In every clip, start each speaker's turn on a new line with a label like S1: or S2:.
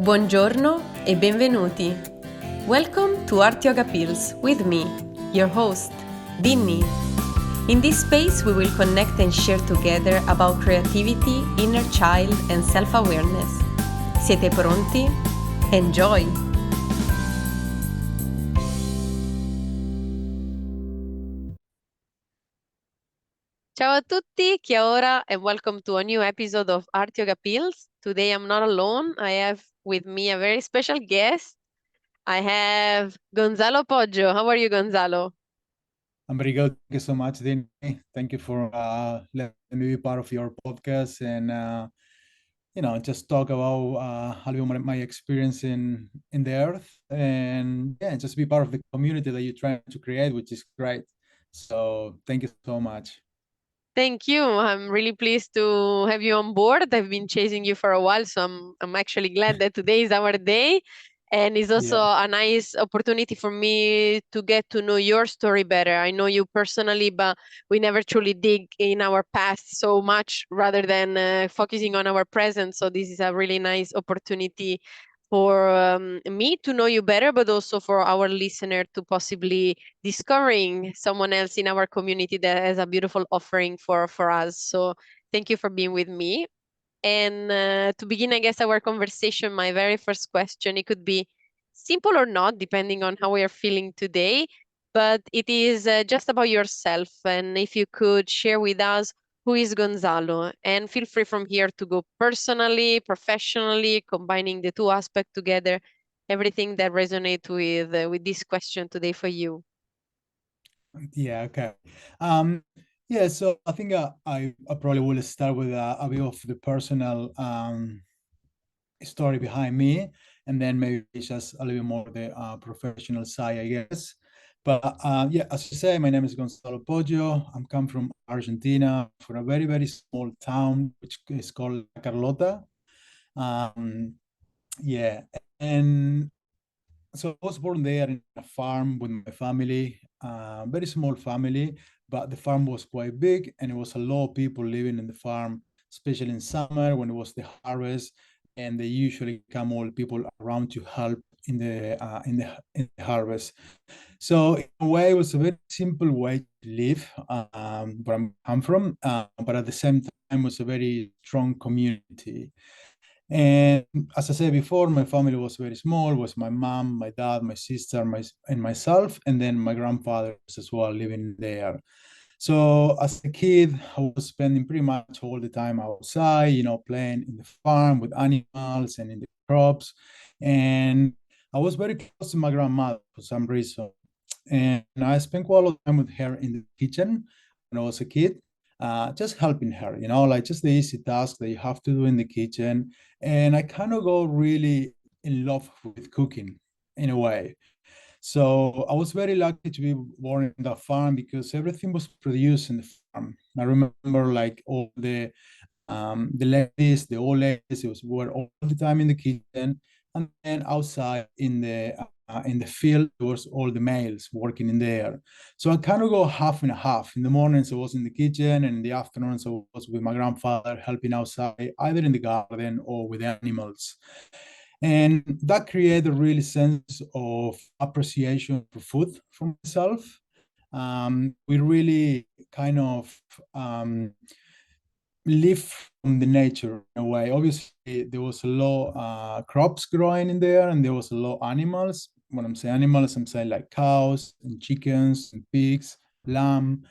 S1: Buongiorno e benvenuti. Welcome to Art Yoga Pills with me, your host, Dinny. In this space, we will connect and share together about creativity, inner child, and self-awareness. Siete pronti? Enjoy! Ciao a tutti, Kia ora, and welcome to a new episode of Art Yoga Pills. Today I'm not alone. I have with me a very special guest. I have Gonzalo Poggio. How are you, Gonzalo?
S2: I'm very good. Thank you so much, Danny. Thank you for letting me be part of your podcast and just talk about a little bit my experience in the earth and just be part of the community that you're trying to create, which is great. So thank you so much.
S1: Thank you. I'm really pleased to have you on board. I've been chasing you for a while, so I'm actually glad that today is our day. And it's also
S2: Yeah.
S1: a nice opportunity for me to get to know your story better. I know you personally, but we never truly dig in our past so much rather than focusing on our present. So this is a really nice opportunity for me to know you better, but also for our listener to possibly discovering someone else in our community that has a beautiful offering for us. So thank you for being with me. And to begin, I guess, our conversation, my very first question, it could be simple or not, depending on how we are feeling today, but it is just about yourself. And if you could share with us who is Gonzalo, and feel free from here to go personally, professionally, combining the two aspects together, everything that resonates with this question today for you.
S2: Yeah. Okay. Um, yeah. So I think I probably will start with a bit of the personal story behind me, and then maybe just a little bit more the professional side, I guess. But yeah, as you say, my name is Gonzalo Poggio. I'm come from Argentina, from a very, very small town, which is called La Carlota. Um, yeah, and so I was born there in a farm with my family, very small family, but the farm was quite big, and it was a lot of people living in the farm, especially in summer when it was the harvest, and they usually come all people around to help in the harvest. So in a way, it was a very simple way to live where I'm from, but at the same time, it was a very strong community. And as I said before, my family was very small. It was my mom, my dad, my sister, and myself, and then my grandfather as well living there. So as a kid, I was spending pretty much all the time outside, playing in the farm with animals and in the crops. And I was very close to my grandmother for some reason. And I spent quite a lot of time with her in the kitchen when I was a kid, just helping her, like just the easy tasks that you have to do in the kitchen. And I kind of got really in love with cooking in a way. So I was very lucky to be born in that farm because everything was produced in the farm. I remember like all the ladies, the old ladies, were all the time in the kitchen, and then outside in the field there was all the males working in there. So I kind of go half and a half. In the mornings I was in the kitchen, and in the afternoons I was with my grandfather helping outside, either in the garden or with animals. And that created a really sense of appreciation for food for myself. We really kind of live from the nature in a way. Obviously, there was a lot crops growing in there, and there was a lot animals. When I'm saying animals, I'm saying like cows and chickens and pigs, lamb.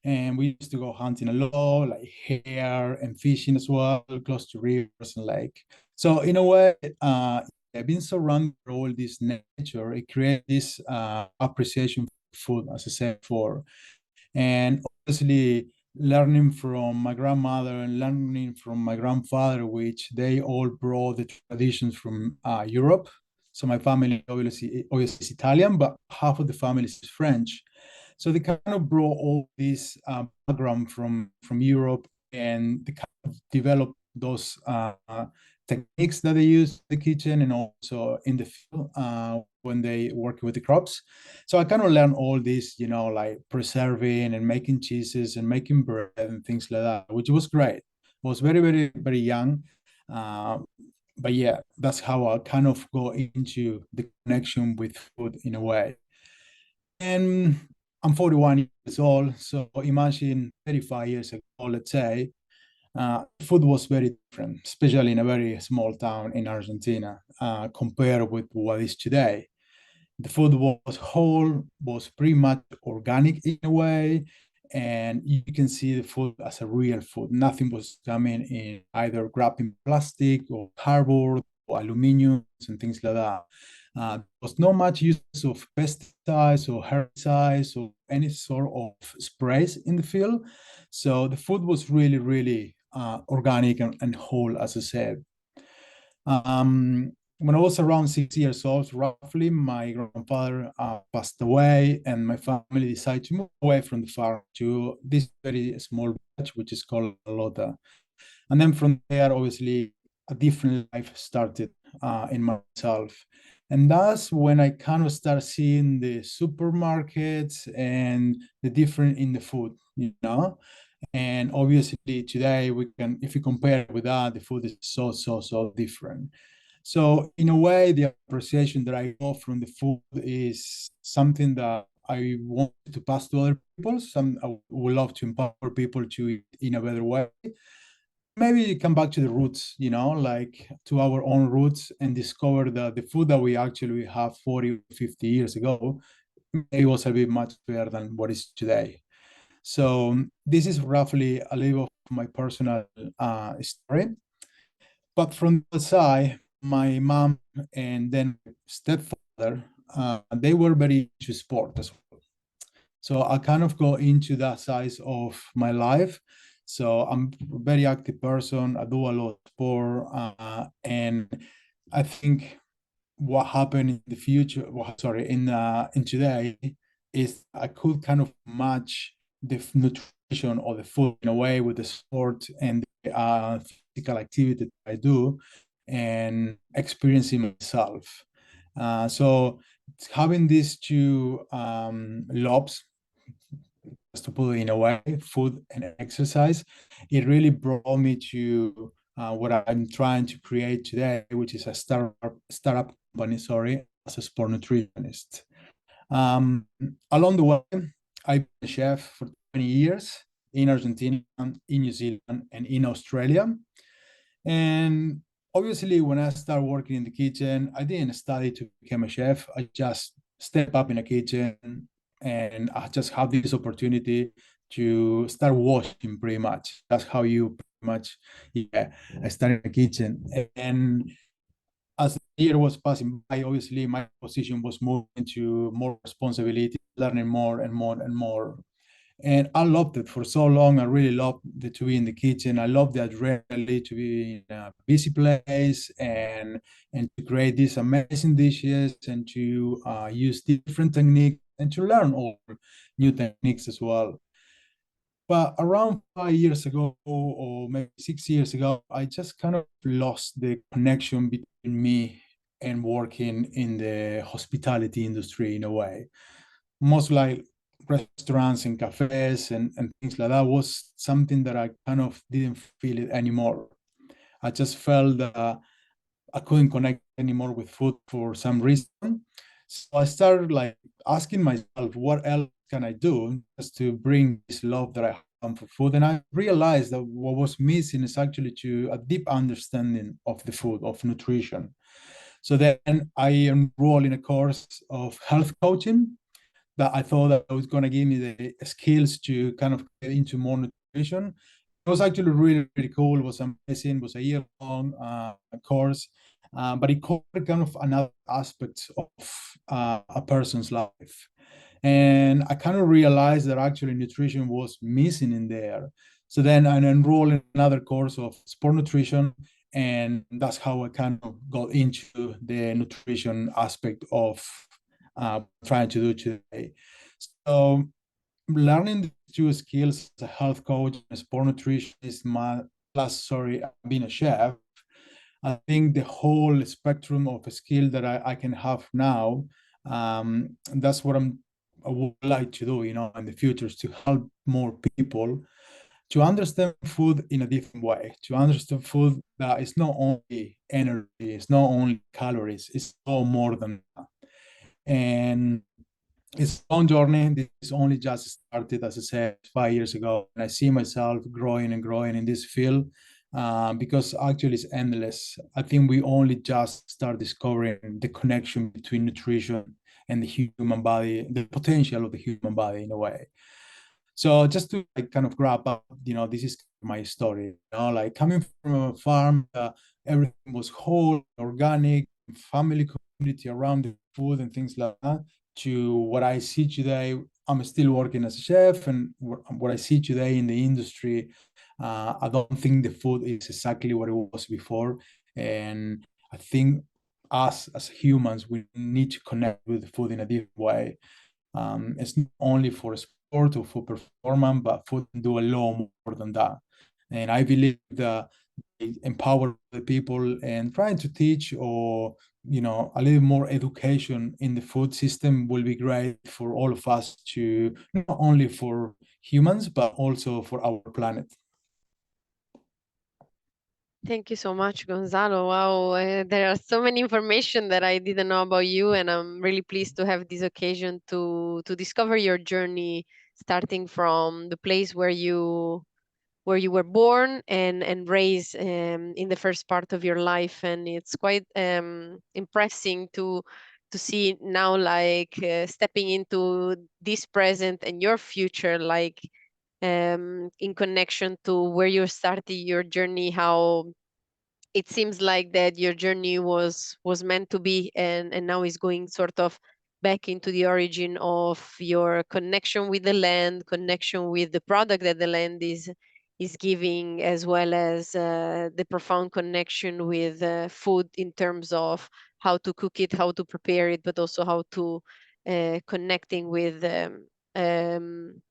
S2: And we used to go hunting a lot, like hare and fishing as well, close to rivers and lake. So in a way, being surrounded by all this nature, it creates this appreciation for food, as I said before. And obviously, learning from my grandmother and learning from my grandfather, which they all brought the traditions from Europe. So my family obviously is Italian, but half of the family is French. So they kind of brought all this background from Europe, and they kind of developed those techniques that they use in the kitchen and also in the field when they work with the crops. So I kind of learned all this, like preserving and making cheeses and making bread and things like that, which was great. I was very, very, very young. Uh, but yeah, that's how I kind of go into the connection with food in a way. And I'm 41 years old, so imagine 35 years ago, let's say, food was very different, especially in a very small town in Argentina, compared with what is today. The food was whole, was pretty much organic in a way, and you can see the food as a real food. Nothing was coming in either wrapped in plastic or cardboard or aluminum and things like that. There was not much use of pesticides or herbicides or any sort of sprays in the field. So the food was really, really organic and whole, as I said. When I was around 6 years old, roughly, my grandfather passed away, and my family decided to move away from the farm to this very small village, which is called Lota. And then from there, obviously, a different life started in myself. And that's when I kind of start seeing the supermarkets and the different in the food, you know? And obviously today we can, if you compare it with that, the food is so different. So in a way, the appreciation that I got from the food is something that I want to pass to other people. I would love to empower people to eat in a better way. Maybe come back to the roots, you know, like to our own roots and discover that the food that we actually have 40, 50 years ago, it was a bit much better than what is today. So this is roughly a little of my personal story. But from the side, my mom and then stepfather, they were very into sport as well. So I kind of go into that side of my life. So I'm a very active person. I do a lot of sport, and I think what happened in the future, sorry, in today, is I could kind of match the nutrition or the food in a way with the sport and the physical activity that I do and experiencing myself. So having these two loves, just to put it in a way, food and exercise, it really brought me to what I'm trying to create today, which is a startup company, sorry, as a sport nutritionist. Um, Along the way, I've been a chef for 20 years in Argentina, in New Zealand, and in Australia. And obviously, when I started working in the kitchen, I didn't study to become a chef. I just step up in a kitchen and I just have this opportunity to start washing pretty much. That's how you pretty much, yeah, I started in the kitchen. And as the year was passing by, obviously my position was moving to more responsibility, learning more and more and more. And I loved it for so long. I really loved to be in the kitchen. I loved the adrenaline to be in a busy place and to create these amazing dishes and to use different techniques and to learn all new techniques as well. But around 5 years ago, or maybe 6 years ago, I just kind of lost the connection between me and working in the hospitality industry in a way. Most like restaurants and cafes and things like that was something that I kind of didn't feel it anymore. I just felt that I couldn't connect anymore with food for some reason. So I started like asking myself, what else can I do just to bring this love that I have for food? And I realized that what was missing is actually to a deep understanding of the food, of nutrition. So then I enrolled in a course of health coaching that I thought that was going to give me the skills to kind of get into more nutrition. It was actually really, really cool. It was amazing. It was a year-long course, but it covered kind of another aspect of a person's life. And I kind of realized that actually nutrition was missing in there. So then I enrolled in another course of sport nutrition, and that's how I kind of got into the nutrition aspect of trying to do today. So learning the two skills as a health coach and a sport nutritionist, plus, sorry, being a chef, I think the whole spectrum of a skill that I can have now, that's what I would like to do, you know, in the future is to help more people to understand food in a different way, to understand food that it's not only energy, it's not only calories, it's all more than that. And it's a long journey. This is only just started, as I said, 5 years ago, and I see myself growing and growing in this field because actually it's endless. I think we only just start discovering the connection between nutrition and the human body, the potential of the human body in a way. So just to like kind of wrap up, this is my story. Like coming from a farm, everything was whole, organic, family community around the food and things like that, to what I see today. I'm still working as a chef, and what I see today in the industry, I don't think the food is exactly what it was before. And I think us as humans, we need to connect with the food in a different way. It's not only for sport or for performance, but food can do a lot more than that. And I believe that empower the people and trying to teach, or a little more education in the food system will be great for all of us, to not only for humans but also for our planet.
S1: Thank you so much, Gonzalo. Wow, there are so many information that I didn't know about you, and I'm really pleased to have this occasion to discover your journey, starting from the place where you were born and raised in the first part of your life. And it's quite impressive to see now, like stepping into this present and your future, like in connection to where you started your journey, how it seems like that your journey was meant to be, and now is going sort of back into the origin of your connection with the land, connection with the product that the land is giving, as well as the profound connection with food in terms of how to cook it, how to prepare it, but also how to connecting with um,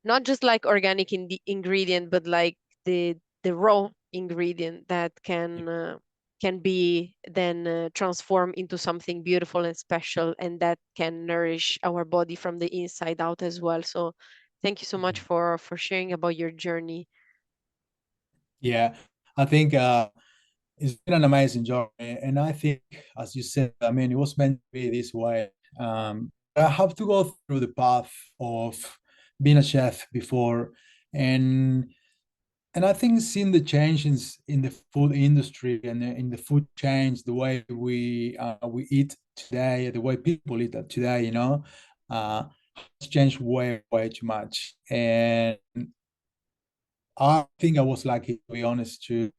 S1: not just like organic ingredient, but like the raw ingredient that can be then transformed into something beautiful and special, and that can nourish our body from the inside out as well. So thank you so much for sharing about your journey.
S2: Yeah, I think it's been an amazing journey, and I think, as you said, I mean, it was meant to be this way. I have to go through the path of being a chef before, and I think seeing the changes in the food industry and in the food chains, the way we eat today, the way people eat today, has changed way too much. And I think I was lucky, to be honest, to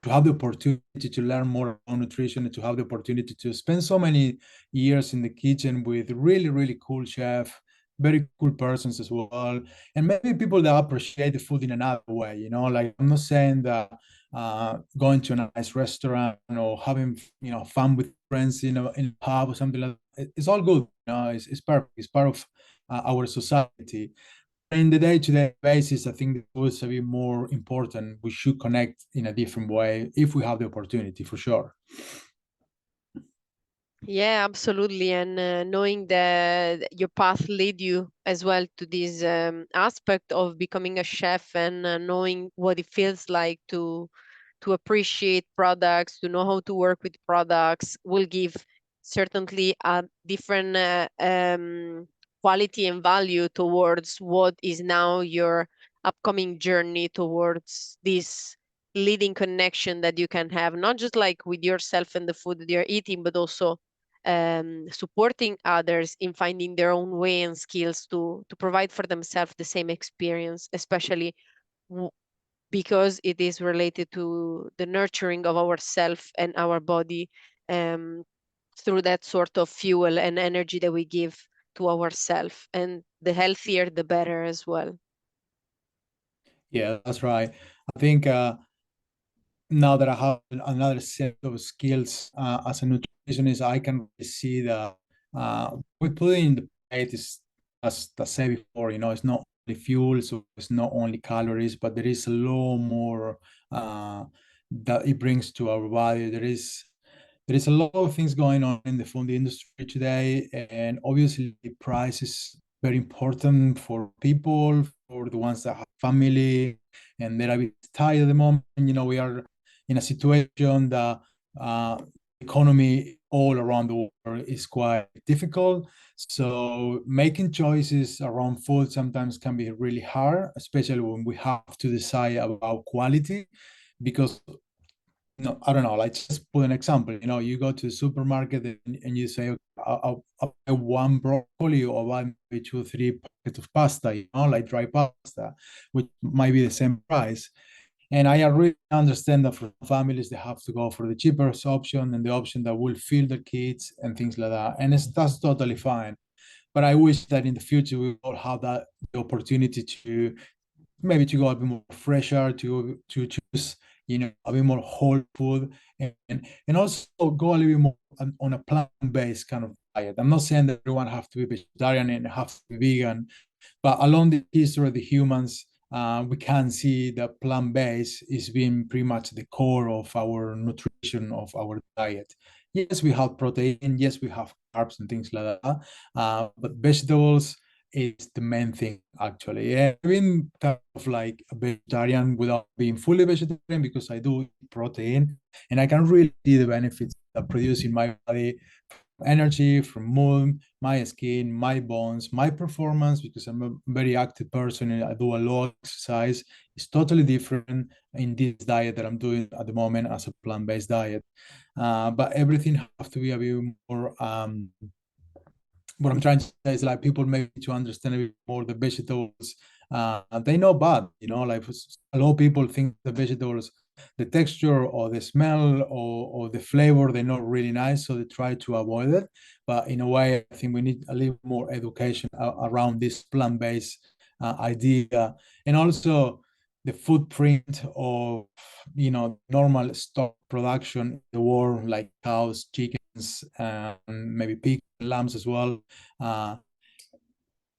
S2: have the opportunity to learn more about nutrition, and to have the opportunity to spend so many years in the kitchen with really cool chef, very cool persons as well, and maybe people that appreciate the food in another way. Like, I'm not saying that going to a nice restaurant or having fun with friends in a pub or something like that, it's all good. It's perfect. It's part of our society. In the day-to-day basis, I think the food is a bit more important. We should connect in a different way if we have the opportunity, for sure.
S1: Yeah, absolutely. And knowing that your path led you as well to this aspect of becoming a chef, and knowing what it feels like to appreciate products, to know how to work with products, will give certainly a different quality and value towards what is now your upcoming journey towards this leading connection that you can have, not just like with yourself and the food that you're eating, but also supporting others in finding their own way and skills to provide for themselves the same experience, especially because it is related to the nurturing of ourself and our body, um, through that sort of fuel and energy that we give to ourselves, and the healthier the better as well.
S2: Yeah, that's right. I think now that I have another set of skills as a nutritionist, I can really see that we put in the plate is, as I said before, it's not only fuel, so it's not only calories, but there is a lot more that it brings to our body. There is a lot of things going on in the food industry today, and obviously the price is very important for people, for the ones that have family and they're a bit tired at the moment. We are in a situation that economy all around the world is quite difficult. So making choices around food sometimes can be really hard, especially when we have to decide about quality. Because I don't know, like just put an example, you go to the supermarket and you say, okay, I'll buy one broccoli or buy maybe 2, 3 packets of pasta, like dry pasta, which might be the same price. And I really understand that for families, they have to go for the cheapest option and the option that will fill their kids and things like that. And that's totally fine. But I wish that in the future we all have that the opportunity to maybe to go a bit more fresher, to choose, a bit more whole food, and also go a little bit more on a plant-based kind of diet. I'm not saying that everyone have to be vegetarian and have to be vegan, but along the history of the humans, we can see that plant-based is being pretty much the core of our nutrition, of our diet. Yes, we have protein, yes, we have carbs and things like that, but vegetables is the main thing, actually. Yeah, I've been kind of like a vegetarian without being fully vegetarian because I do eat protein and I can really see the benefits that produce in my body, energy, from mood, my skin, my bones, my performance, because I'm a very active person and I do a lot of exercise. It's totally different in this diet that I'm doing at the moment as a plant-based diet. But everything has to be a bit more what I'm trying to say is like people maybe to understand a bit more the vegetables. They know bad, like a lot of people think the vegetables, the texture or the smell or the flavor, they're not really nice, so they try to avoid it. But in a way, I think we need a little more education around this plant-based idea, and also the footprint of normal stock production in the world, like cows, chickens, and maybe pigs, lambs as well,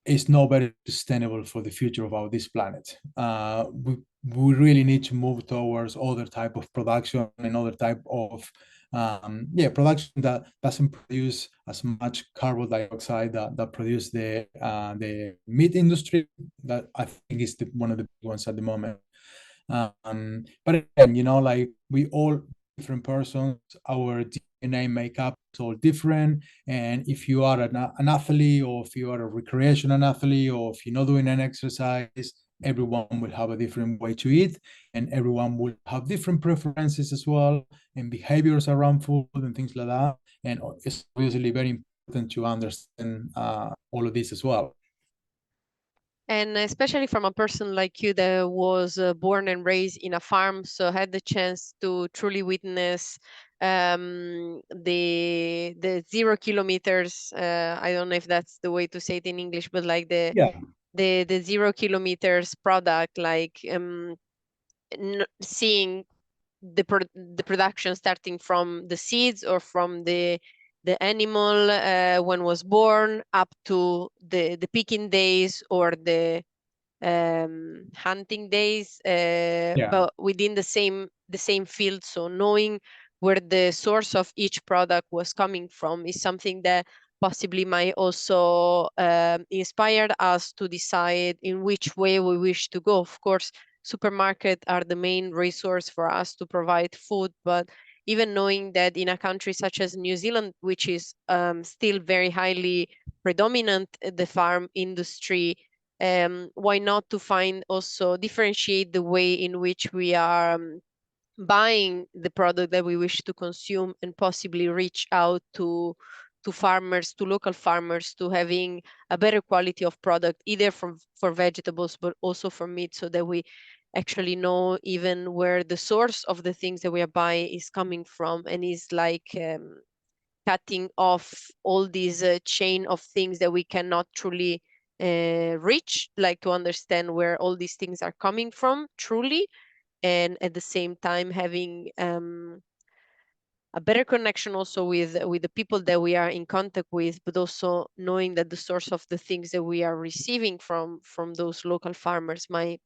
S2: is not very sustainable for the future of this planet. We really need to move towards other type of production and other type of production that doesn't produce as much carbon dioxide that produce the meat industry, that I think is one of the big ones at the moment. But again, like we all different persons, our DNA makeup is all different. And if you are an athlete, or if you are a recreational athlete, or if you're not doing an exercise, everyone will have a different way to eat, and everyone will have different preferences as well, and behaviors around food and things like that. And it's obviously very important to understand all of this as well.
S1: And especially from a person like you that was born and raised in a farm, so had the chance to truly witness the 0 kilometers. I don't know if that's the way to say it in English, but like
S2: Yeah.
S1: the 0 kilometers product, like seeing the production starting from the seeds or from the animal when was born up to the picking days or the hunting days,
S2: Yeah.
S1: but within the same field. So knowing where the source of each product was coming from is something that possibly might also inspire us to decide in which way we wish to go. Of course, supermarkets are the main resource for us to provide food, but even knowing that in a country such as New Zealand, which is still very highly predominant, the farm industry, why not to find also differentiate the way in which we are buying the product that we wish to consume, and possibly reach out to farmers, to local farmers, to having a better quality of product, either for vegetables but also for meat, so that we actually know even where the source of the things that we are buying is coming from, and is like cutting off all these chain of things that we cannot truly reach, like to understand where all these things are coming from truly, and at the same time having a better connection also with the people that we are in contact with, but also knowing that the source of the things that we are receiving from those local farmers might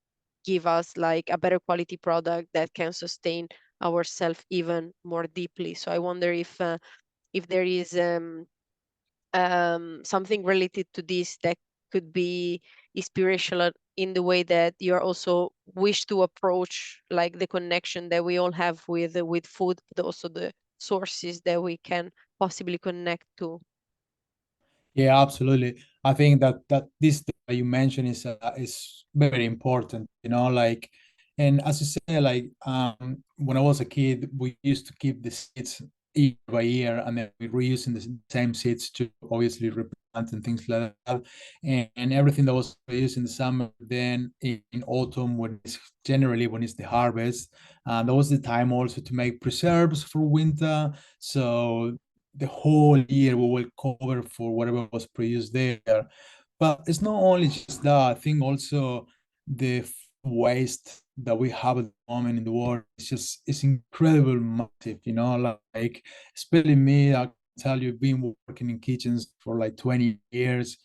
S1: give us like a better quality product that can sustain ourselves even more deeply. So I wonder if there is something related to this that could be inspirational in the way that you're also wish to approach like the connection that we all have with food, but also the sources that we can possibly connect to.
S2: Yeah, absolutely. I think that this that you mentioned is very important, like, and as you say, like, when I was a kid, we used to keep the seeds year by year, and then we reusing the same seeds to obviously replant and things like that, and everything that was produced in the summer, then in autumn, when it's the harvest, that was the time also to make preserves for winter. So the whole year we will cover for whatever was produced there. But it's not only just that. I think also the waste that we have at the moment in the world is just it's incredible massive, like especially me, I can tell you, being working in kitchens for like 20 years,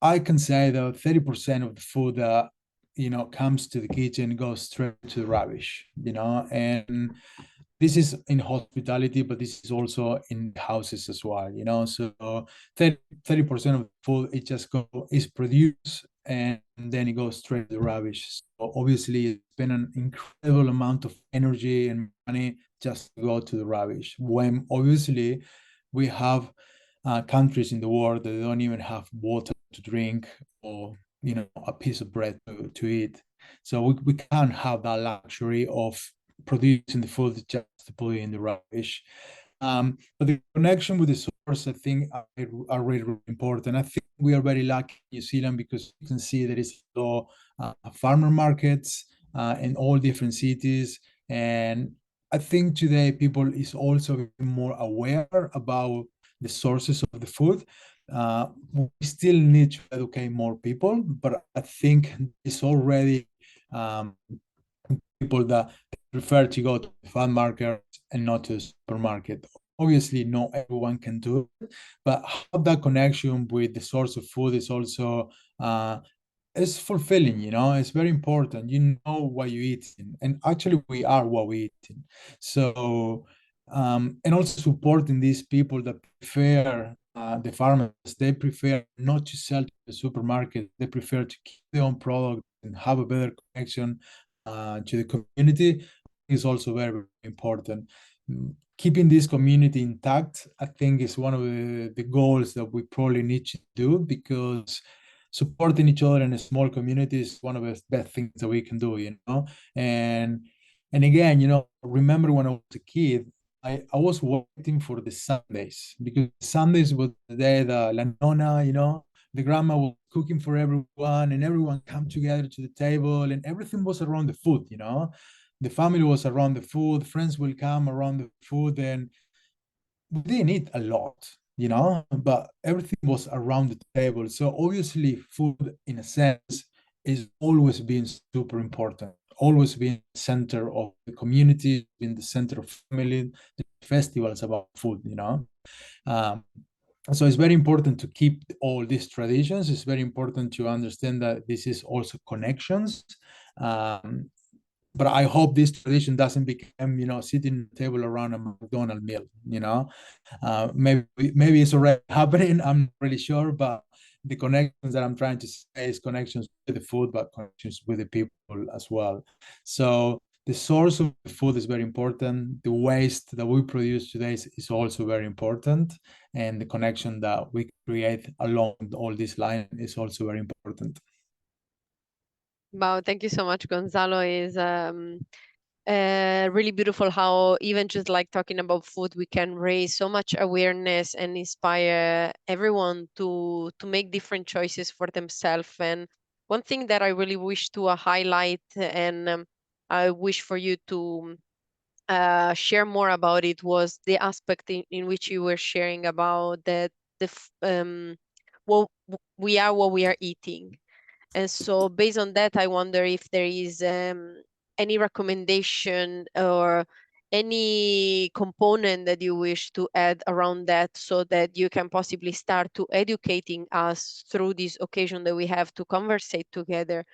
S2: I can say that 30% of the food that comes to the kitchen goes straight to the rubbish, and this is in hospitality, but this is also in houses as well, So 30% of the food it just is produced and then it goes straight to the rubbish. So obviously it's been an incredible amount of energy and money just to go to the rubbish. When obviously we have countries in the world that don't even have water to drink or a piece of bread to eat. So we can't have that luxury of producing the food just to put it in the rubbish. But the connection with the source, I think, are really, really important. I think we are very lucky in New Zealand because you can see there is farmer markets in all different cities, and I think today people is also more aware about the sources of the food. We still need to educate more people, but I think it's already people that prefer to go to the farm market and not to the supermarket. Obviously, not everyone can do it, but have that connection with the source of food is also it's fulfilling. It's very important. You know what you eat, and actually, we are what we eat. So, and also supporting these people that prefer the farmers. They prefer not to sell to the supermarket. They prefer to keep their own product and have a better connection to the community is also very, very important. Keeping this community intact, I think, is one of the goals that we probably need to do, because supporting each other in a small community is one of the best things that we can do, And again, remember when I was a kid, I was waiting for the Sundays, because Sundays was the day that La Nona, the grandma was cooking for everyone, and everyone come together to the table, and everything was around the food. The family was around the food, friends will come around the food, and we didn't eat a lot, but everything was around the table. So obviously food in a sense is always been super important, always been the center of the community, in the center of family. The festivals about food, um, so it's very important to keep all these traditions. It's very important to understand that this is also connections. Um, but I hope this tradition doesn't become, sitting at the table around a McDonald's meal. Maybe it's already happening. I'm not really sure, but the connections that I'm trying to say is connections with the food, but connections with the people as well. So the source of the food is very important. The waste that we produce today is also very important, and the connection that we create along all this line is also very important.
S1: Wow, thank you so much, Gonzalo. Is really beautiful how even just like talking about food, we can raise so much awareness and inspire everyone to make different choices for themselves. And one thing that I really wish to highlight, and I wish for you to share more about it, was the aspect in which you were sharing about that what we are, what we are eating. And so, based on that, I wonder if there is any recommendation or any component that you wish to add around that, so that you can possibly start to educating us through this occasion that we have to conversate together,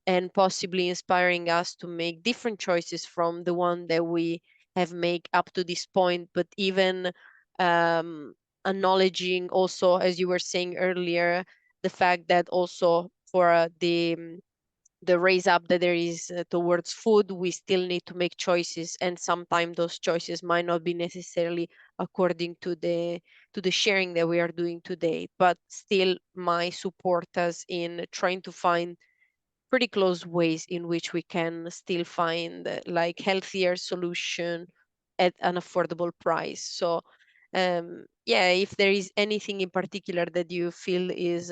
S1: and possibly inspiring us to make different choices from the one that we have made up to this point, but even um, acknowledging also, as you were saying earlier, the fact that also for the raise up that there is towards food, we still need to make choices, and sometimes those choices might not be necessarily according to the sharing that we are doing today, but still might support us in trying to find pretty close ways in which we can still find like healthier solution at an affordable price. So yeah, if there is anything in particular that you feel is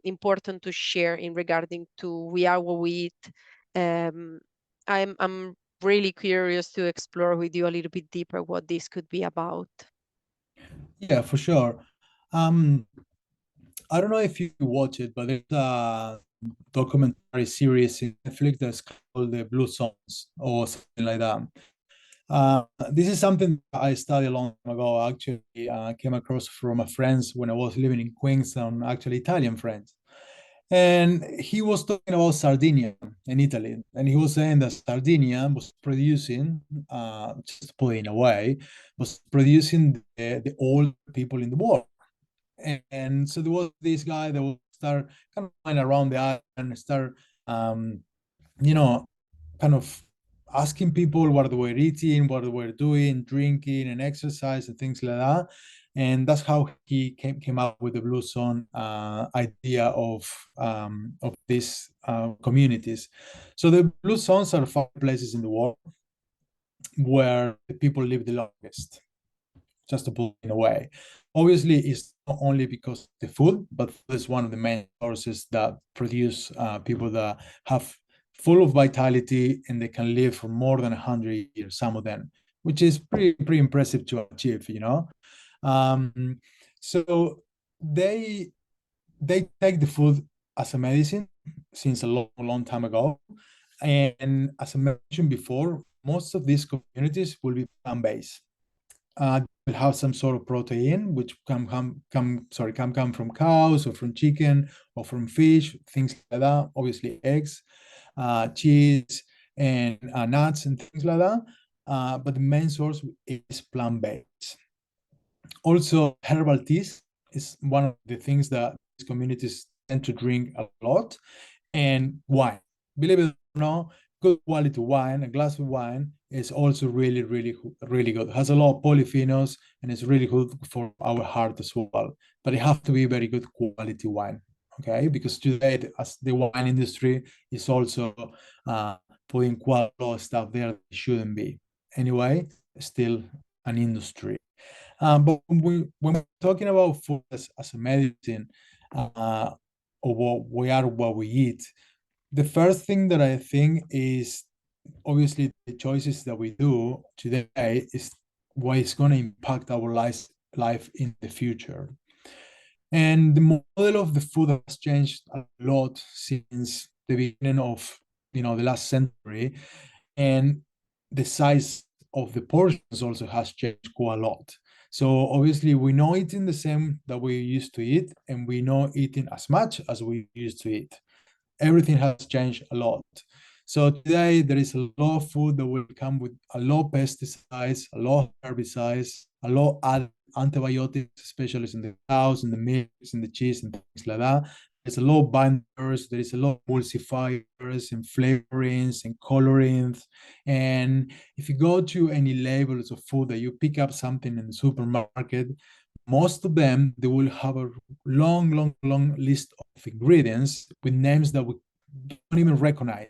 S1: important to share in regarding to we are what we eat, I'm really curious to explore with you a little bit deeper what this could be about.
S2: Yeah, for sure. Um, I don't know if you watch it, but there's a documentary series in Netflix that's called the Blue Zones or something like that. This is something I studied a long time ago. Actually, came across from a friends when I was living in Queenstown, actually Italian friends. And he was talking about Sardinia in Italy. And he was saying that Sardinia was producing, just to put it in a way, was producing the old people in the world. And so there was this guy that would start kind of going around the island and start, um, you know, kind of asking people what they were eating, what they were doing, drinking, and exercise and things like that. And that's how he came up with the Blue Zone idea of these communities. So the Blue Zones are 5 places in the world where the people live the longest, just to put it in a way. Obviously, it's not only because of the food, but it's one of the main sources that produce people that have full of vitality and they can live for more than 100 years, some of them, which is pretty impressive to achieve, you know. Um, so they they take the food as a medicine since a long time ago. And as I mentioned before, most of these communities will be plant-based. Will have some sort of protein, which can come from cows or from chicken or from fish, things like that. Obviously, eggs, cheese, and nuts and things like that. But the main source is plant-based. Also, herbal teas is one of the things that these communities tend to drink a lot, and wine. Believe it or not, good quality wine, a glass of wine is also really good. It has a lot of polyphenols and it's really good for our heart as well. But it have to be very good quality wine, okay? Because today, as the wine industry is also putting quite a lot of stuff there that shouldn't be. Anyway, still an industry. But when we're talking about food as a medicine, or what we are, what we eat, the first thing that I think is obviously the choices that we do today is what is going to impact our life in the future. And the model of the food has changed a lot since the beginning of the last century, and the size of the portions also has changed quite a lot. So obviously we know eating the same that we used to eat, and we know eating as much as we used to eat. Everything has changed a lot. So today there is a lot of food that will come with a lot of pesticides, a lot of herbicides, a lot of antibiotics, especially in the cows, in the milks, in the cheese, and things like that. There's a lot of binders, there is a lot of emulsifiers and flavorings and colorings. And if you go to any labels of food that you pick up something in the supermarket, most of them they will have a long list of ingredients with names that we don't even recognize.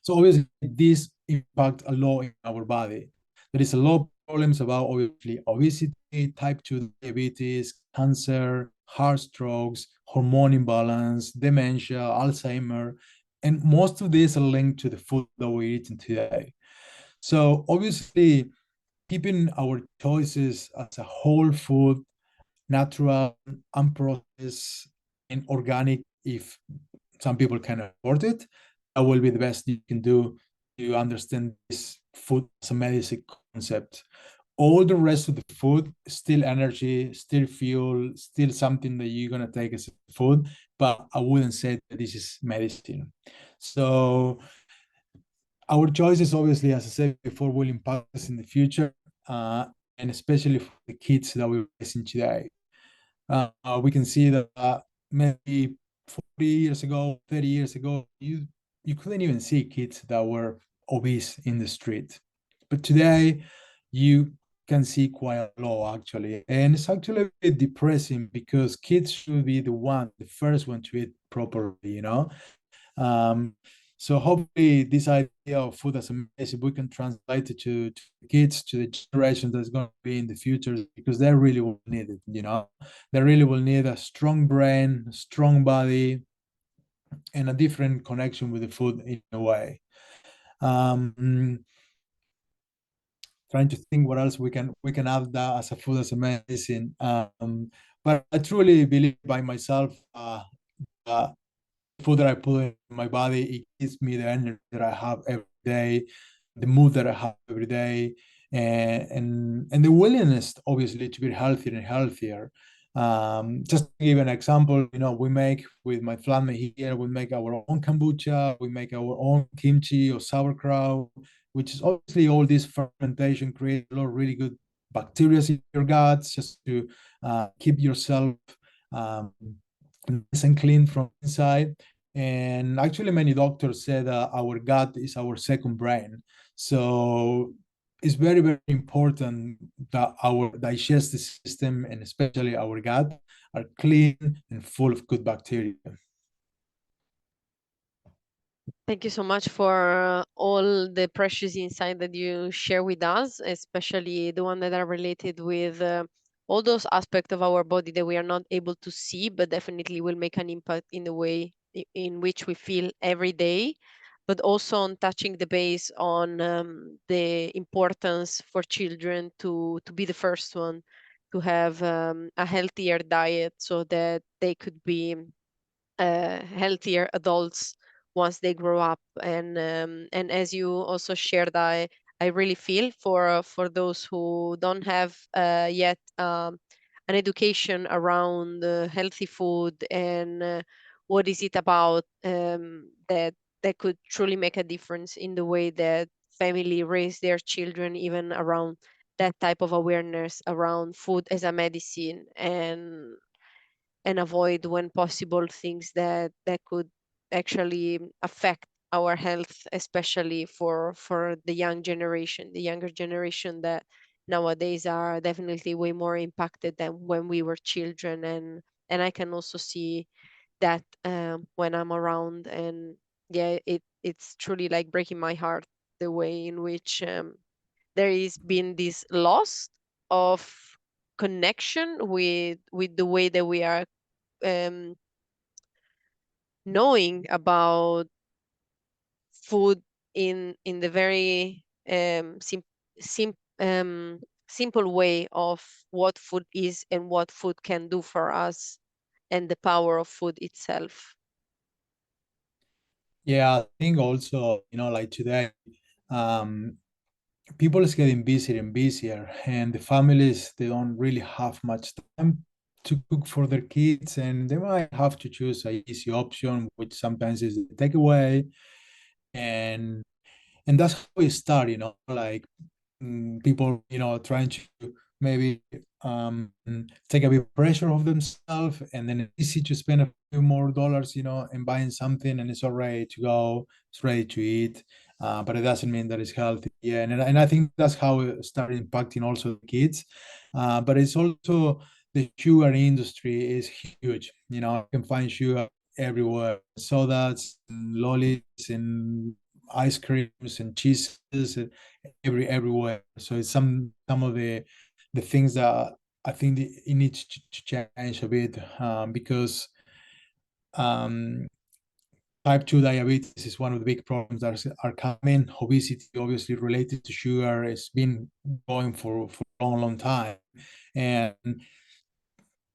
S2: So obviously this impact a lot in our body. There is a lot of problems about obviously obesity, type 2 diabetes, cancer, heart strokes, hormone imbalance, dementia, Alzheimer, and most of these are linked to the food that we're eating today. So obviously keeping our choices as a whole food, natural, unprocessed, and organic, if some people can afford it, that will be the best you can do to understand this food as a medicine concept. All the rest of the food, still energy, still fuel, still something that you're gonna take as food, but I wouldn't say that this is medicine. So our choices, obviously, as I said before, will impact us in the future, and especially for the kids that we're raising today. We can see that maybe 40 years ago, 30 years ago, you couldn't even see kids that were obese in the street. But today, you can see quite a lot actually, and it's actually a bit depressing because kids should be the first one to eat properly, you know. Um, so hopefully this idea of food as a medicine, we can translate it to the kids, to the generation that's going to be in the future, because they really will need it, you know. They really will need a strong brain, a strong body, and a different connection with the food in a way. Um, Trying to think what else we can add that as a food as a medicine. But I truly believe by myself, uh, food that I put in my body, it gives me the energy that I have every day, the mood that I have every day, and the willingness, obviously, to be healthier and healthier. Just to give an example, you know, we make with my flatmate here, we make our own kombucha, we make our own kimchi or sauerkraut, which is obviously all this fermentation creates a lot of really good bacteria in your guts, just to keep yourself um, nice and clean from inside. And actually, many doctors said our gut is our second brain. So it's very, very important that our digestive system and especially our gut are clean and full of good bacteria.
S1: Thank you so much for all the precious insight that you share with us, especially the one that are related with all those aspects of our body that we are not able to see, but definitely will make an impact in the way in which we feel every day. But also on touching the base on the importance for children to be the first one to have a healthier diet so that they could be healthier adults once they grow up. And as you also shared, I really feel for those who don't have yet an education around healthy food and what is it about that could truly make a difference in the way that family raise their children, even around that type of awareness around food as a medicine, and avoid when possible things that could actually affect our health, especially for the young generation, the younger generation that nowadays are definitely way more impacted than when we were children. And I can also see that when I'm around. And yeah, it's truly like breaking my heart the way in which there is been this loss of connection with the way that we are um, knowing about food in the very simple way of what food is and what food can do for us, and the power of food itself.
S2: Yeah, I think also, you know, like today, um, people is getting busier and busier, and the families, they don't really have much time to cook for their kids, and they might have to choose a easy option, which sometimes is the takeaway. And that's how we start, you know, like people, you know, trying to maybe take a bit of pressure off themselves, and then it's easy to spend a few more dollars, you know, in buying something, and it's all ready to go, it's ready to eat, but it doesn't mean that it's healthy. Yeah, and I think that's how it started impacting also the kids, but it's also the sugar industry is huge. You know, you can find sugar everywhere, sodas and lollies and ice creams and cheeses everywhere. So it's some of the things that I think it needs to change a bit, because um, type 2 diabetes is one of the big problems that are coming. Obesity, obviously related to sugar, has been going for a long, long time. And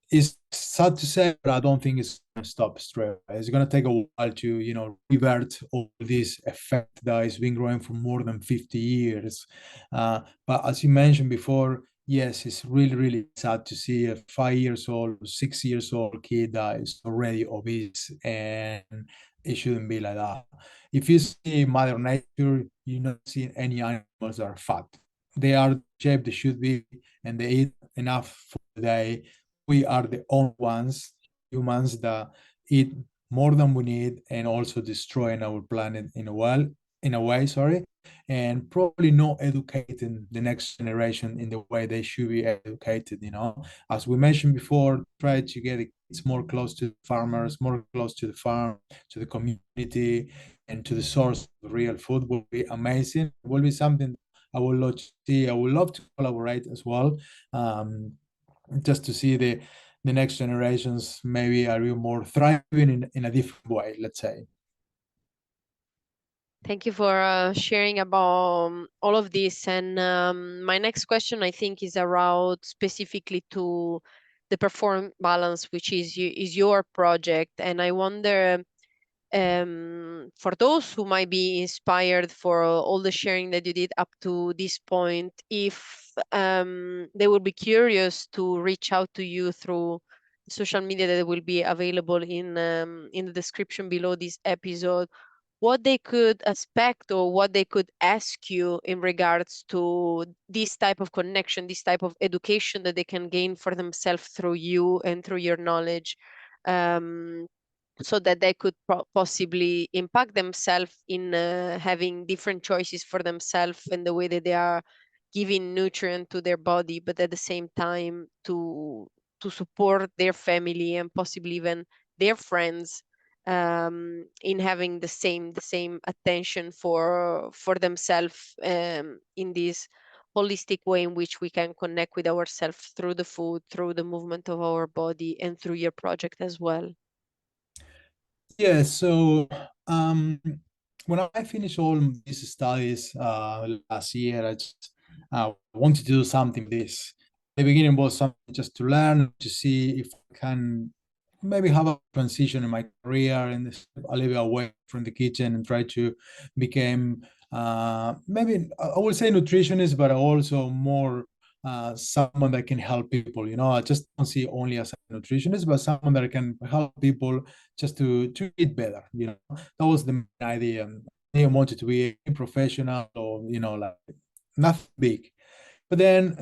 S2: it's sad to say, but I don't think it's going to stop straight away. It's going to take a while to, you know, revert all this effect that has been growing for more than 50 years. But as you mentioned before, yes, it's really, really sad to see a 5 years old, 6 years old kid that is already obese, and it shouldn't be like that. If you see Mother Nature, you're not seeing any animals that are fat. They are the shape they should be, and they eat enough for the day. We are the only ones humans that eat more than we need and also destroying our planet in a way, sorry, and probably not educating the next generation in the way they should be educated. As we mentioned before, try to get the kids more close to the farmers, more close to the farm, to the community, and to the source of real food will be amazing. It will be something I would love to see. I would love to collaborate as well, just to see the next generations maybe are more thriving in a different way, let's say.
S1: Thank you for sharing about all of this. And my next question, I think, is around specifically to the perform balance, which is your project. And I wonder, for those who might be inspired for all the sharing that you did up to this point, if they would be curious to reach out to you through social media that will be available in the description below this episode, what they could expect or what they could ask you in regards to this type of connection, this type of education that they can gain for themselves through you and through your knowledge, um, so that they could possibly impact themselves in having different choices for themselves and the way that they are giving nutrient to their body, but at the same time to support their family and possibly even their friends, in having the same attention for themselves, in this holistic way in which we can connect with ourselves through the food, through the movement of our body, and through your project as well.
S2: Yeah, so when I finished all these studies last year, I just wanted to do something with this. The beginning was something just to learn, to see if I can maybe have a transition in my career and a little bit away from the kitchen and try to become maybe I would say nutritionist, but also more someone that can help people. I just don't see only as a nutritionist, but someone that can help people just to eat better. That was the main idea. I didn't want it to be a professional or like nothing big. But then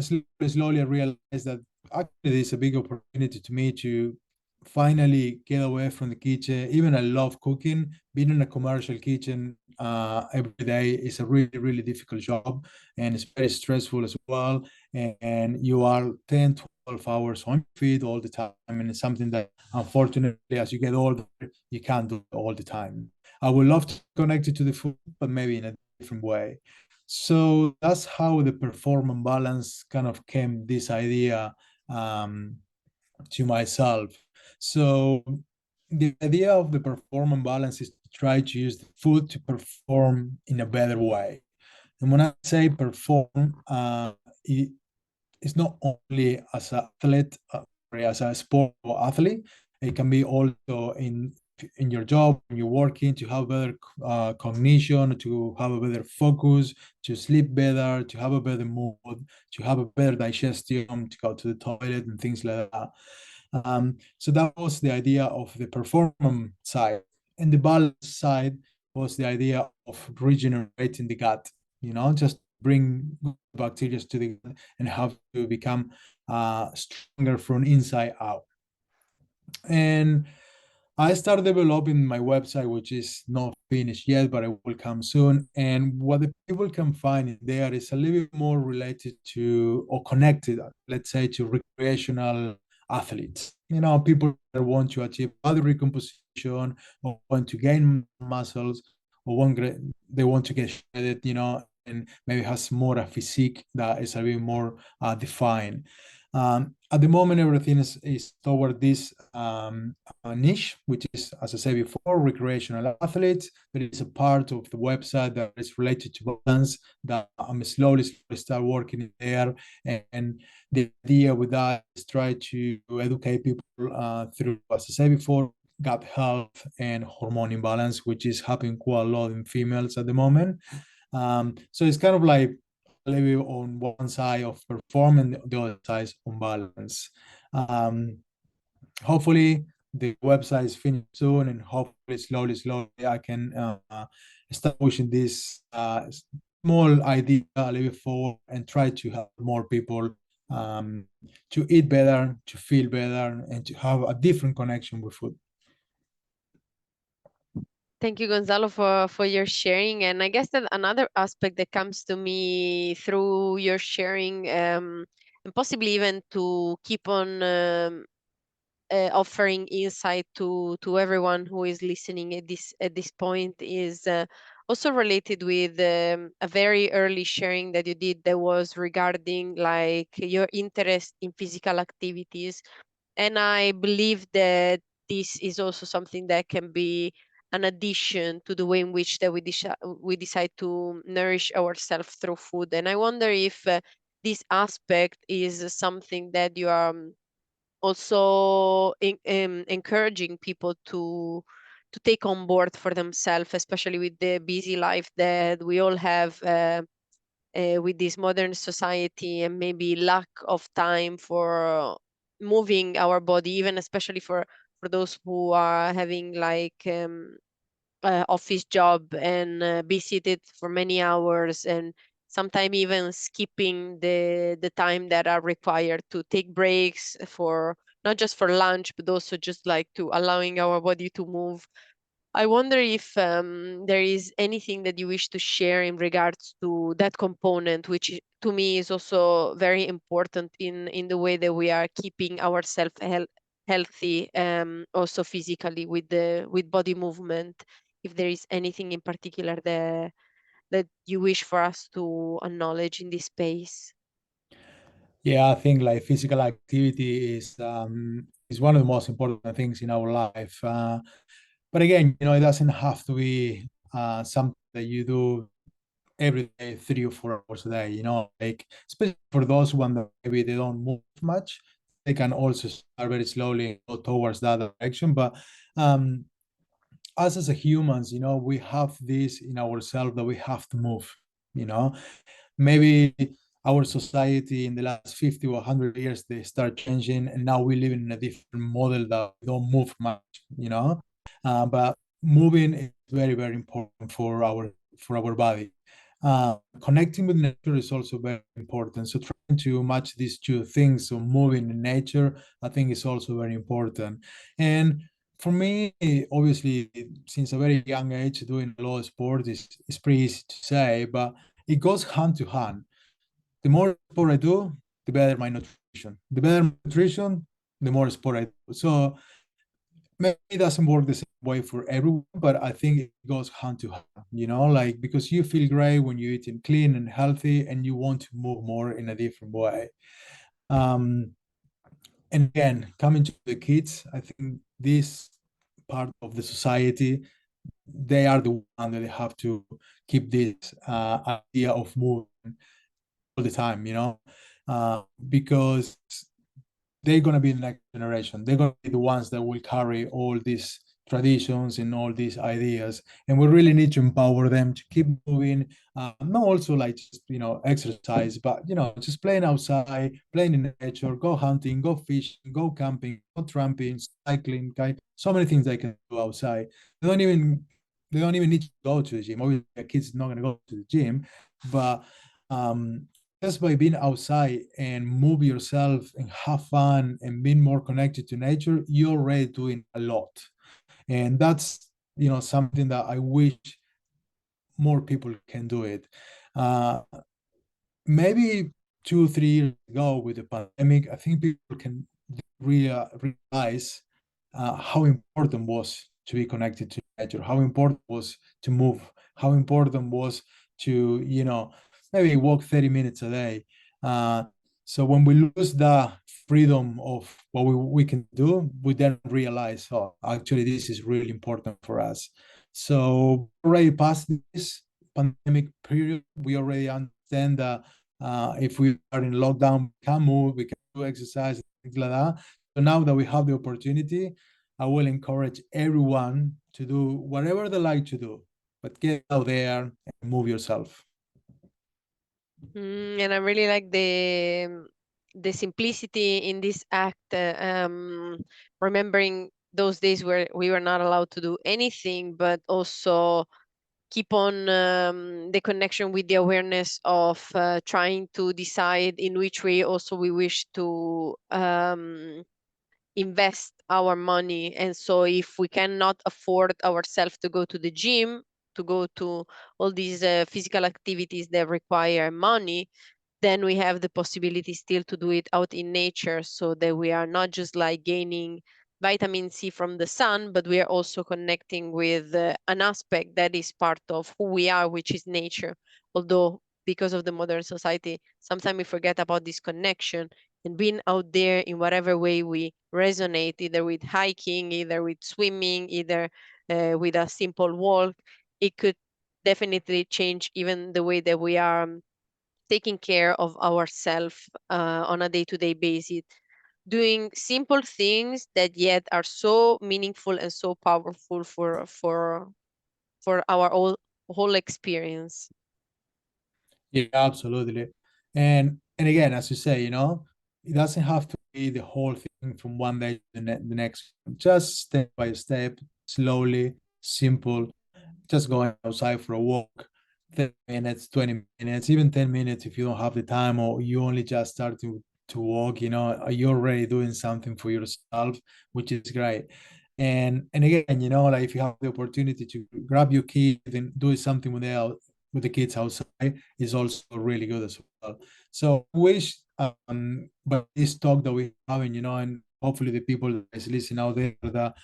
S2: slowly I realized that actually there's a big opportunity to me to finally get away from the kitchen. Even I love cooking. Being in a commercial kitchen every day is a really, really difficult job, and it's very stressful as well. And you are 10, 12 hours on feet all the time. And it's something that unfortunately, as you get older, you can't do all the time. I would love to connect it to the food, but maybe in a different way. So that's how the performance balance kind of came this idea to myself. So the idea of the performance balance is to try to use the food to perform in a better way. And when I say perform, it's not only as an athlete, as a sport or athlete. It can be also in your job, when you're working, to have better cognition, to have a better focus, to sleep better, to have a better mood, to have a better digestion, to go to the toilet and things like that. So that was the idea of the performance side. And the balance side was the idea of regenerating the gut, just bring bacteria to the gut and have to become stronger from inside out. And I started developing my website, which is not finished yet, but it will come soon. And what the people can find in there is a little bit more related to or connected, let's say, to recreational athletes. People that want to achieve body recomposition or want to gain muscles or they want to get shredded, and maybe has more a physique that is a bit more defined. At the moment, everything is toward this niche, which is, as I said before, recreational athletes. There is a part of the website that is related to balance that I'm slowly start working in there. And the idea with that is try to educate people through, as I said before, gut health and hormone imbalance, which is happening quite a lot in females at the moment. So it's kind of like a little bit on one side of performance, the other side on balance. Hopefully the website is finished soon, and hopefully slowly I can start pushing this small idea a little bit forward and try to help more people um, to eat better, to feel better, and to have a different connection with food.
S1: Thank you, Gonzalo, for your sharing. And I guess that another aspect that comes to me through your sharing, and possibly even to keep on offering insight to everyone who is listening at this point, is also related with a very early sharing that you did, that was regarding like your interest in physical activities. And I believe that this is also something that can be an addition to the way in which that we decide to nourish ourselves through food. And I wonder if this aspect is something that you are also encouraging people to take on board for themselves, especially with the busy life that we all have, with this modern society, and maybe lack of time for moving our body, even especially for those who are having like office job and be seated for many hours, and sometimes even skipping the time that are required to take breaks for not just for lunch, but also just like to allowing our body to move. I wonder if there is anything that you wish to share in regards to that component, which to me is also very important in the way that we are keeping ourselves healthy, also physically with the with body movement. If there is anything in particular that you wish for us to acknowledge in this space.
S2: Yeah, I think like physical activity is one of the most important things in our life. But again, it doesn't have to be something that you do every day, 3 or 4 hours a day. Like especially for those one that maybe they don't move much, they can also start very slowly and go towards that direction. But um, us as a humans, we have this in ourselves that we have to move. You know, maybe our society in the last 50 or 100 years they start changing, and now we live in a different model that we don't move much. But moving is very, very important for our body. Connecting with nature is also very important, so trying to match these two things, so moving in nature, I think, is also very important. And for me, obviously, since a very young age, doing a lot of sport is pretty easy to say, but it goes hand to hand. The more sport I do, the better my nutrition. The better my nutrition, the more sport I do. So maybe it doesn't work the same way for everyone, but I think it goes hand to hand, like because you feel great when you're eating clean and healthy and you want to move more in a different way. Um, and again, coming to the kids, I think this part of the society, they are the one that they have to keep this idea of moving all the time, because they're going to be the next generation. They're going to be the ones that will carry all these traditions and all these ideas. And we really need to empower them to keep moving. Not also like just, exercise, but, just playing outside, playing in nature, go hunting, go fishing, go camping, go tramping, cycling, so many things they can do outside. They don't even need to go to the gym. Obviously, a kid's not going to go to the gym, but um, just by being outside and move yourself and have fun and being more connected to nature, you're already doing a lot. And that's, something that I wish more people can do it. Uh, Maybe 2 3 years ago with the pandemic, I think people can realize how important was to be connected to nature, how important was to move, how important was to, maybe walk 30 minutes a day. Uh, so when we lose the freedom of what we can do, we then realize, oh, actually, this is really important for us. So already past this pandemic period, we already understand that if we are in lockdown, we can move, we can do exercise, things like that. So now that we have the opportunity, I will encourage everyone to do whatever they like to do, but get out there and move yourself.
S1: And I really like the simplicity in this act, remembering those days where we were not allowed to do anything, but also keep on the connection with the awareness of trying to decide in which way also we wish to invest our money. And so if we cannot afford ourselves to go to the gym, to go to all these physical activities that require money, then we have the possibility still to do it out in nature, so that we are not just like gaining vitamin C from the sun, but we are also connecting with an aspect that is part of who we are, which is nature. Although, because of the modern society, sometimes we forget about this connection, and being out there in whatever way we resonate, either with hiking, either with swimming, either with a simple walk, it could definitely change even the way that we are taking care of ourselves on a day-to-day basis, doing simple things that yet are so meaningful and so powerful for our whole experience.
S2: Yeah, absolutely. And again, as you say, it doesn't have to be the whole thing from one day to the next. Just step by step, slowly, simple, just going outside for a walk, 30 minutes, 20 minutes, even 10 minutes if you don't have the time or you only just start to walk, you're already doing something for yourself, which is great. And again, like if you have the opportunity to grab your kid and do something with the kids outside is also really good as well. So I wish but this talk that we're having, and hopefully the people that is listening out there that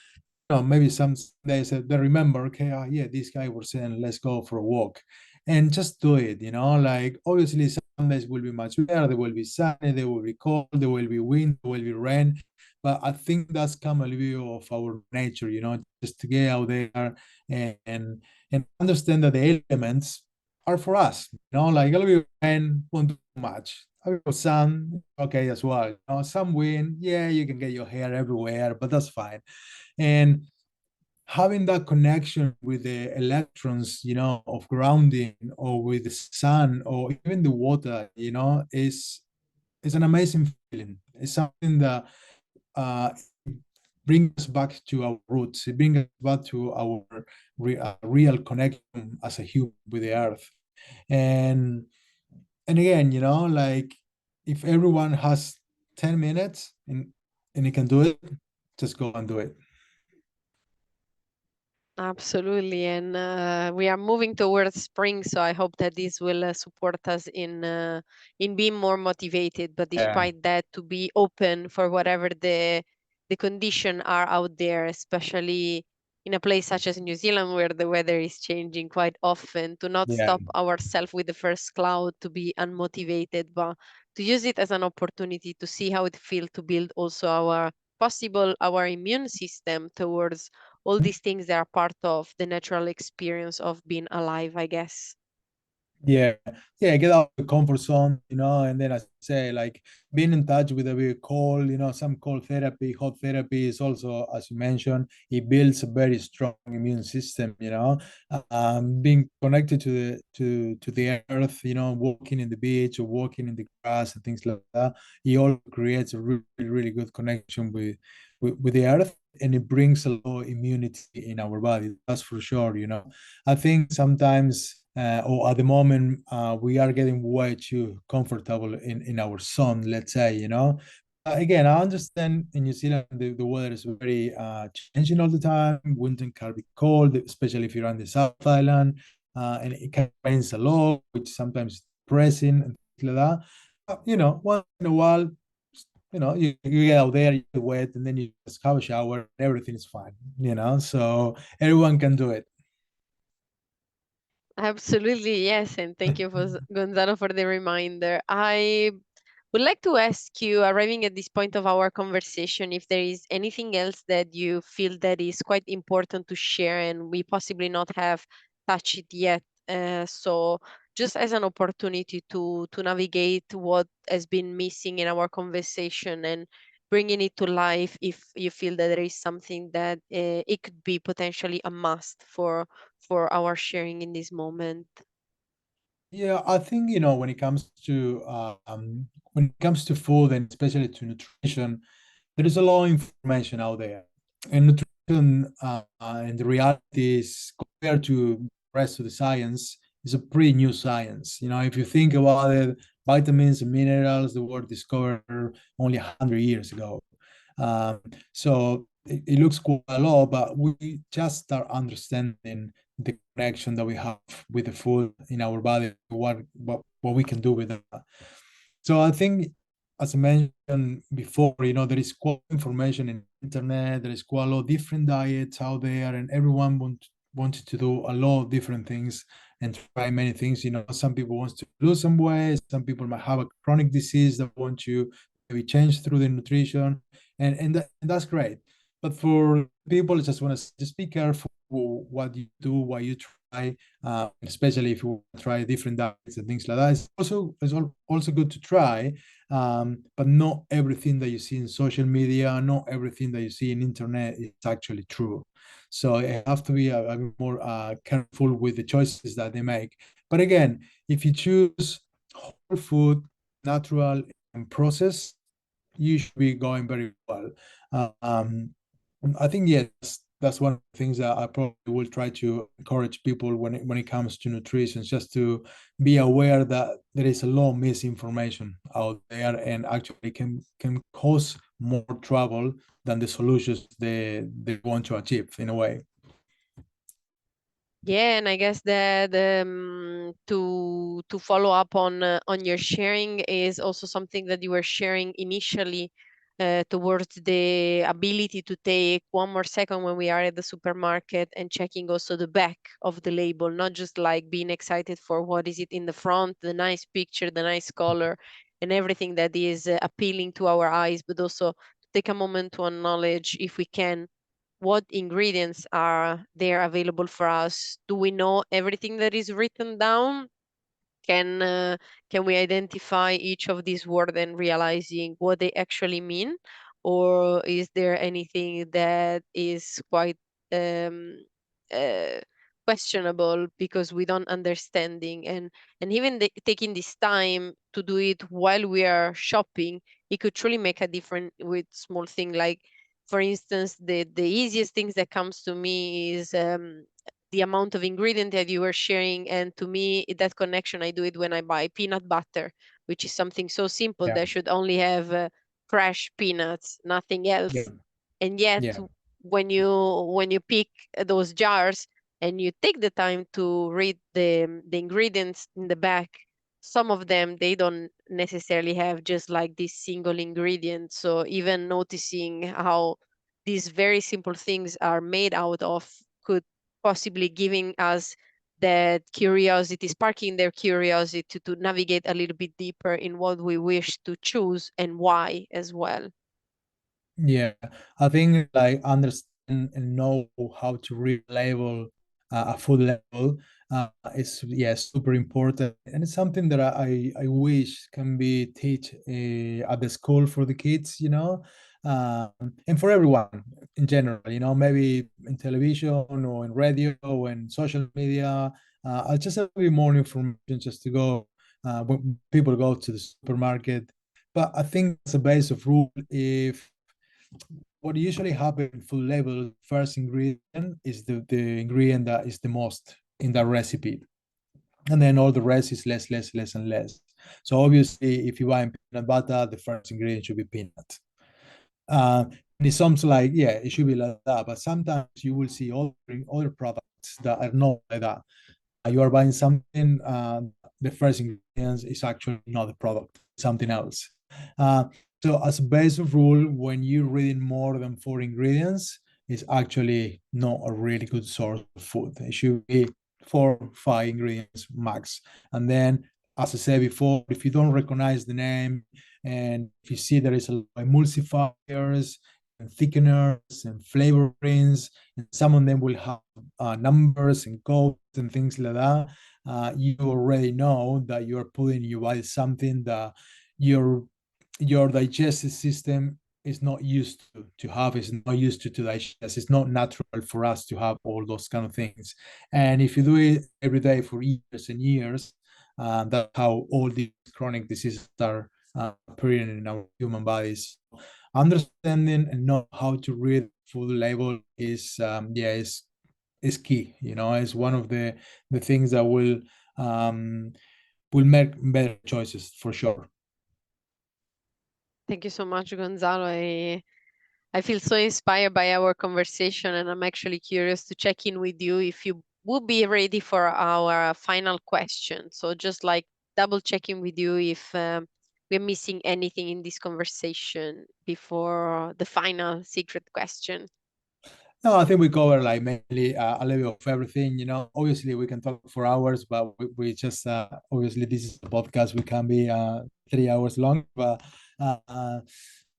S2: maybe some days they remember, okay, yeah, this guy was saying, let's go for a walk and just do it, like obviously some days will be much better, there will be sunny, there will be cold, there will be wind, there will be rain, but I think that's come a little bit of our nature, just to get out there and understand that the elements are for us, like a little bit of rain won't do much. A bit of sun, okay, as well. Some wind, yeah, you can get your hair everywhere, but that's fine. And having that connection with the electrons, of grounding or with the sun or even the water, is an amazing feeling. It's something that uh, brings us back to our roots. It brings us back to our real connection as a human with the earth. And and again, like if everyone has 10 minutes and you can do it, just go and do it.
S1: Absolutely, and we are moving towards spring, so I hope that this will support us in being more motivated. But
S2: Yeah.
S1: despite that, to be open for whatever the condition are out there, especially in a place such as New Zealand, where the weather is changing quite often, to not
S2: Yeah.
S1: stop ourselves with the first cloud, to be unmotivated, but to use it as an opportunity to see how it feels to build also our immune system towards all these things that are part of the natural experience of being alive, I guess.
S2: Yeah, yeah, get out of the comfort zone, and then I say like being in touch with a bit cold, some cold therapy, hot therapy is also, as you mentioned, it builds a very strong immune system, being connected to the earth, walking in the beach or walking in the grass and things like that, it all creates a really, really good connection with the earth, and it brings a lot of immunity in our body. That's for sure, I think sometimes or at the moment we are getting way too comfortable in our zone, let's say, again, I understand in New Zealand the weather is very changing all the time. Winter can be cold, especially if you're on the South Island, and it can rains a lot, which sometimes is depressing and things like that. Once in a while, you get out there, you get wet, and then you just have a shower, and everything is fine, so everyone can do it.
S1: Absolutely, yes. And thank you, Gonzalo, for the reminder. I would like to ask you, arriving at this point of our conversation, if there is anything else that you feel that is quite important to share and we possibly not have touched it yet. So just as an opportunity to navigate what has been missing in our conversation and bringing it to life, if you feel that there is something that it could be potentially a must for our sharing in this moment.
S2: Yeah, I think when it comes to food and especially to nutrition, there is a lot of information out there, and nutrition and the reality is compared to rest of the science is a pretty new science. If you think about it, vitamins and minerals, they were discovered only 100 years ago. So it looks quite a lot, but we just start understanding the connection that we have with the food in our body, what we can do with that. So I think, as I mentioned before, there is quite information in the internet. There is quite a lot of different diets out there, and everyone wanted to do a lot of different things and try many things. Some people want to lose some weight. Some people might have a chronic disease that want to maybe change through the nutrition, and that's great. But for people, I just want to just be careful what you do, what you try, especially if you try different diets and things like that. It's also good to try, but not everything that you see in social media, not everything that you see in internet is actually true. So you have to be a bit more careful with the choices that they make. But again, if you choose whole food, natural, and processed, you should be going very well. Um, I think yes, that's one of the things that I probably will try to encourage people when it comes to nutrition, just to be aware that there is a lot of misinformation out there, and actually can cause more trouble than the solutions they want to achieve in a way.
S1: Yeah, and I guess that to follow up on your sharing is also something that you were sharing initially, towards the ability to take one more second when we are at the supermarket and checking also the back of the label, not just like being excited for what is it in the front, the nice picture, the nice color, and everything that is appealing to our eyes, but also take a moment to acknowledge, if we can, what ingredients are there available for us. Do we know everything that is written down? Can we identify each of these words and realizing what they actually mean, or is there anything that is quite um, uh, questionable because we don't understanding? And even taking this time to do it while we are shopping, it could truly make a difference with small thing. Like, for instance, the easiest things that comes to me is the amount of ingredient that you were sharing. And to me, that connection, I do it when I buy peanut butter, which is something so simple
S2: Yeah,
S1: that should only have fresh peanuts, nothing
S2: yeah,
S1: else. And yet,
S2: yeah,
S1: when you pick those jars and you take the time to read the ingredients in the back, some of them, they don't necessarily have just like this single ingredient. So even noticing how these very simple things are made out of could possibly giving us that curiosity, sparking their curiosity to navigate a little bit deeper in what we wish to choose and why as well.
S2: yeah. I think like understand and know how to read label, a food label, is, yeah, super important, and it's something that I wish can be teach at the school for the kids, and for everyone in general. Maybe in television or in radio and social media. I just have a bit more information just to go when people go to the supermarket. But I think it's a base of rule. If what usually happens in food label, first ingredient is the ingredient that is the most in the recipe, and then all the rest is less, less, less, and less. So obviously, if you buy peanut butter, the first ingredient should be peanut. And it sounds like, yeah, it should be like that, but sometimes you will see other products that are not like that. You are buying something, the first ingredients is actually not the product, something else. Uh, so as a basic rule, when you're reading more than 4 ingredients, it's actually not a really good source of food. It should be 4 or 5 ingredients max. And then, as I said before, if you don't recognize the name, and if you see there is a lot of emulsifiers and thickeners and flavorings, and some of them will have numbers and codes and things like that, you already know that you're putting in your body something that your your digestive system is not used to have, is not used to digest. It's not natural for us to have all those kind of things. And if you do it every day for years and years, that's how all these chronic diseases are appearing in our human bodies. Understanding and know how to read food label is, yeah, is is key. It's one of the things that will make better choices for sure.
S1: Thank you so much, Gonzalo. I feel so inspired by our conversation, and I'm actually curious to check in with you if you would be ready for our final question. So, just like double checking with you if we're missing anything in this conversation before the final secret question.
S2: No, I think we cover like mainly a little of everything. Obviously we can talk for hours, but we just obviously this is a podcast. We can be 3 hours long, but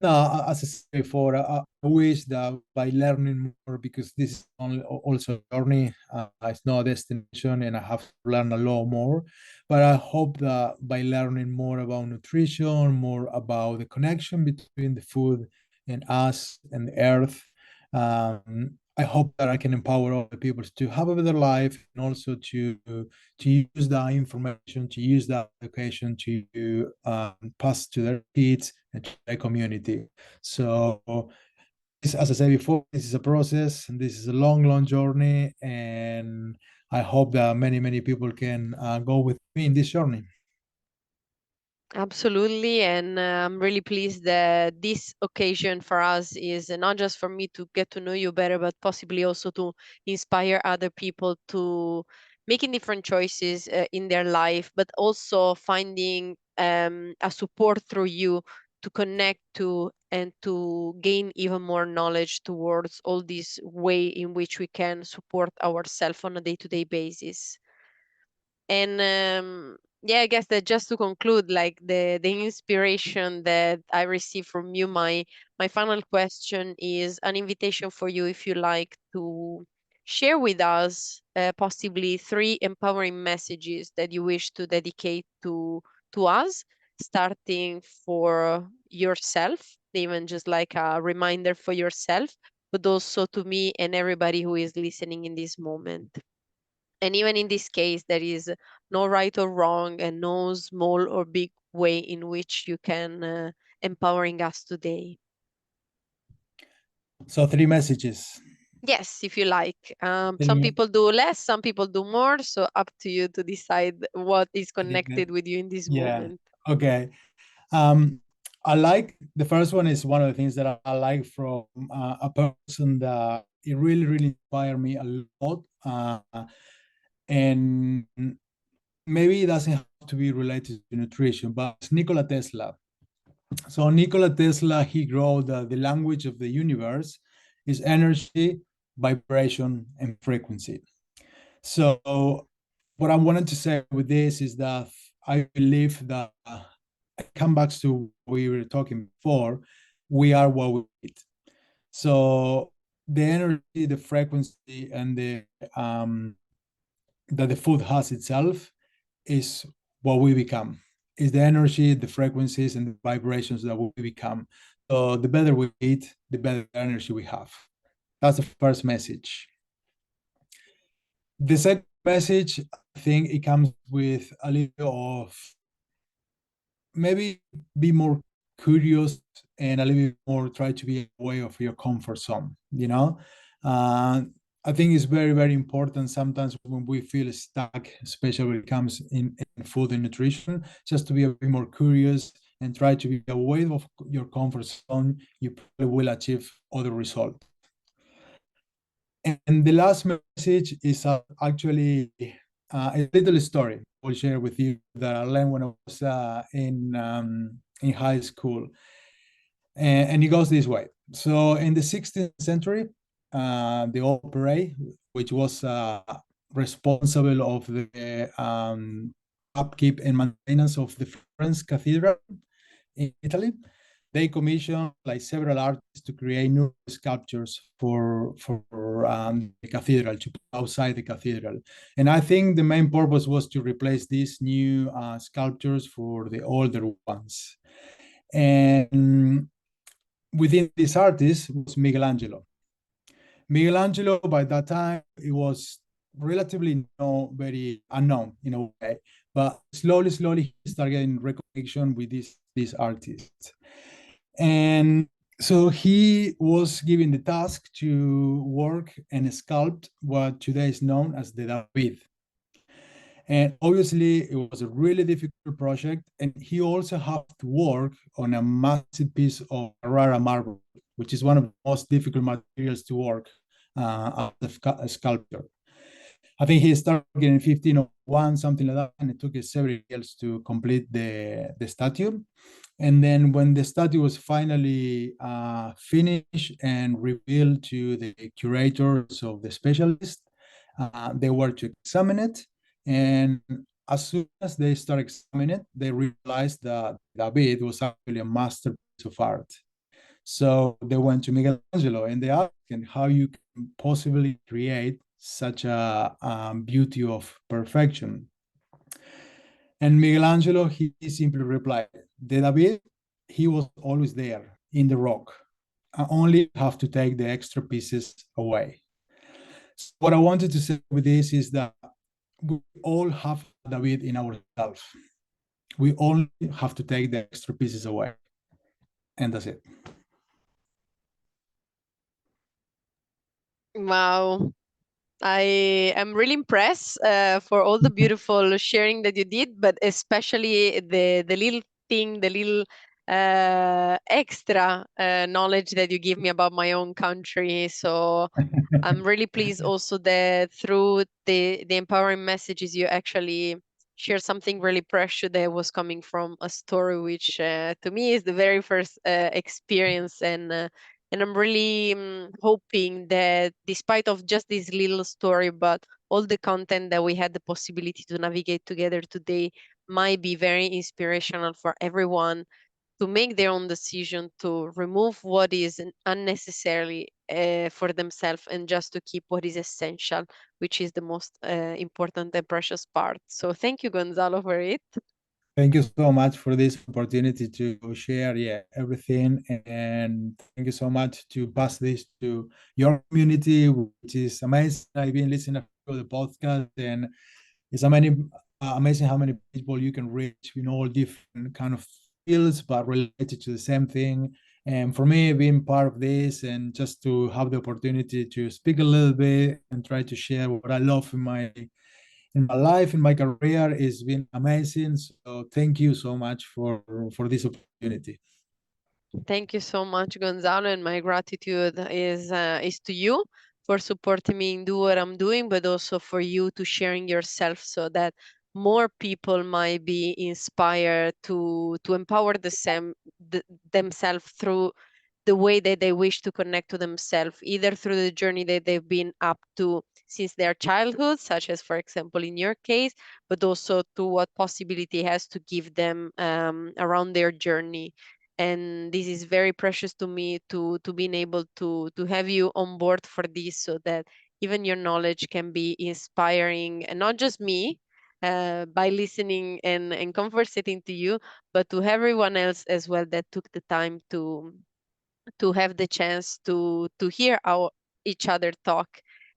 S2: no, as I said before, I wish that by learning more, because this is only also a journey. It's not a destination, and I have to learn a lot more. But I hope that by learning more about nutrition, more about the connection between the food and us and the earth, I hope that I can empower all the people to have a better life, and also to use that information, to use that education to pass to their kids and to their community. So, as I said before, this is a process, and this is a long, long journey, and I hope that many, many people can go with me in this journey.
S1: Absolutely. And I'm really pleased that this occasion for us is not just for me to get to know you better, but possibly also to inspire other people to making different choices in their life, but also finding a support through you to connect to and to gain even more knowledge towards all this way in which we can support ourselves on a day-to-day basis. And yeah, I guess that just to conclude, like the inspiration that I received from you, my final question is an invitation for you, if you like, to share with us possibly three empowering messages that you wish to dedicate to us, starting for yourself, even just like a reminder for yourself, but also to me and everybody who is listening in this moment. And even in this case, there is no right or wrong and no small or big way in which you can empowering us today.
S2: So, three messages.
S1: Yes, if you like. Some
S2: Three,
S1: people do less, some people do more. So up to you to decide what is
S2: three,
S1: connected with you in this
S2: yeah.
S1: moment.
S2: Okay. Um, I like the first one is one of the things that I like from a person that it really, really inspired me a lot. And maybe it doesn't have to be related to nutrition, but it's Nikola Tesla. So Nikola Tesla, he wrote the language of the universe is energy, vibration, and frequency. So what I wanted to say with this is that I believe that I come back to what we were talking before. We are what we eat. So the energy, the frequency, and the that the food has itself is what we become. Is the energy, the frequencies, and the vibrations that we become. So the better we eat, the better energy we have. That's the first message. The second message, I think it comes with a little of maybe be more curious and a little bit more try to be away of your comfort zone. uh, I think it's very, very important sometimes when we feel stuck, especially when it comes in food and nutrition, just to be a bit more curious and try to be away of your comfort zone. You probably will achieve other results. And the last message is actually a little story I'll share with you that I learned when I was in high school. And it goes this way. So in the 16th century, the opera, which was responsible of the upkeep and maintenance of the Florence Cathedral in Italy, they commissioned like several artists to create new sculptures for the cathedral, to put outside the cathedral. And I think the main purpose was to replace these new sculptures for the older ones. And within these artists was Michelangelo. Michelangelo, by that time, it was relatively no very unknown in a way, but slowly he started getting recognition with these artists. And So he was given the task to work and sculpt what today is known as the David. And obviously, it was a really difficult project. And he also had to work on a massive piece of Carrara marble, which is one of the most difficult materials to work as a sculptor. I think he started in 1501, something like that, and it took several years to complete the statue. And then when the statue was finally finished and revealed to the curators of the specialist, they were to examine it. And as soon as they started examining it, they realized that David was actually a masterpiece of art. So they went to Michelangelo and they asked him how you can possibly create such a beauty of perfection. And Michelangelo, he simply replied, the David, he was always there in the rock. I only have to take the extra pieces away. So what I wanted to say with this is that we all have David in ourselves. We only have to take the extra pieces away. And that's it.
S1: Wow. I am really impressed for all the beautiful sharing that you did, but especially the little thing, the little extra knowledge that you give me about my own country. So I'm really pleased also that through the empowering messages you actually share something really precious that was coming from a story which to me is the very first experience, and I'm really hoping that despite of just this little story, but all the content that we had the possibility to navigate together today might be very inspirational for everyone to make their own decision to remove what is unnecessary for themselves and just to keep what is essential, which is the most important and precious part. So thank you, Gonzalo, for it.
S2: Thank you so much for this opportunity to share, everything. And thank you so much to pass this to your community, which is amazing. I've been listening to the podcast, and it's amazing how many people you can reach in all different kind of fields, but related to the same thing. And for me, being part of this and just to have the opportunity to speak a little bit and try to share what I love in my life, in my career, has been amazing. So thank you so much for this opportunity.
S1: Thank you so much, Gonzalo, and my gratitude is to you for supporting me in do what I'm doing, but also for you to sharing yourself so that more people might be inspired to empower themselves through the way that they wish to connect to themselves, either through the journey that they've been up to since their childhood, such as, for example, in your case, but also to what possibility has to give them around their journey. And this is very precious to me to being able to have you on board for this, so that even your knowledge can be inspiring, and not just me by listening and conversating to you, but to everyone else as well that took the time to have the chance to hear each other talk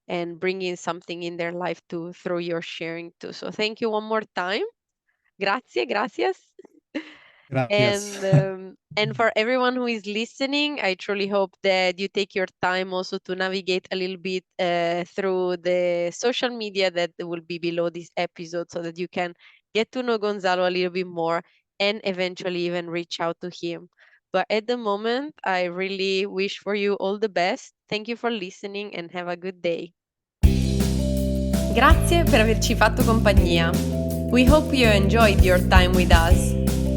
S1: and bring in something in their life to through your sharing too. So thank you one more time. Grazie, gracias.
S2: Gracias.
S1: And for everyone who is listening, I truly hope that you take your time also to navigate a little bit through the social media that will be below this episode, so that you can get to know Gonzalo a little bit more and eventually even reach out to him. But at the moment, I really wish for you all the best. Thank you for listening and have a good day. Grazie per averci fatto compagnia. We hope you enjoyed your time with us.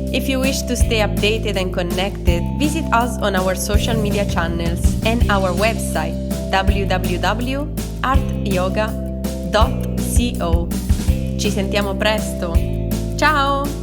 S1: If you wish to stay updated and connected, visit us on our social media channels and our website www.artyoga.co. Ci sentiamo presto. Ciao!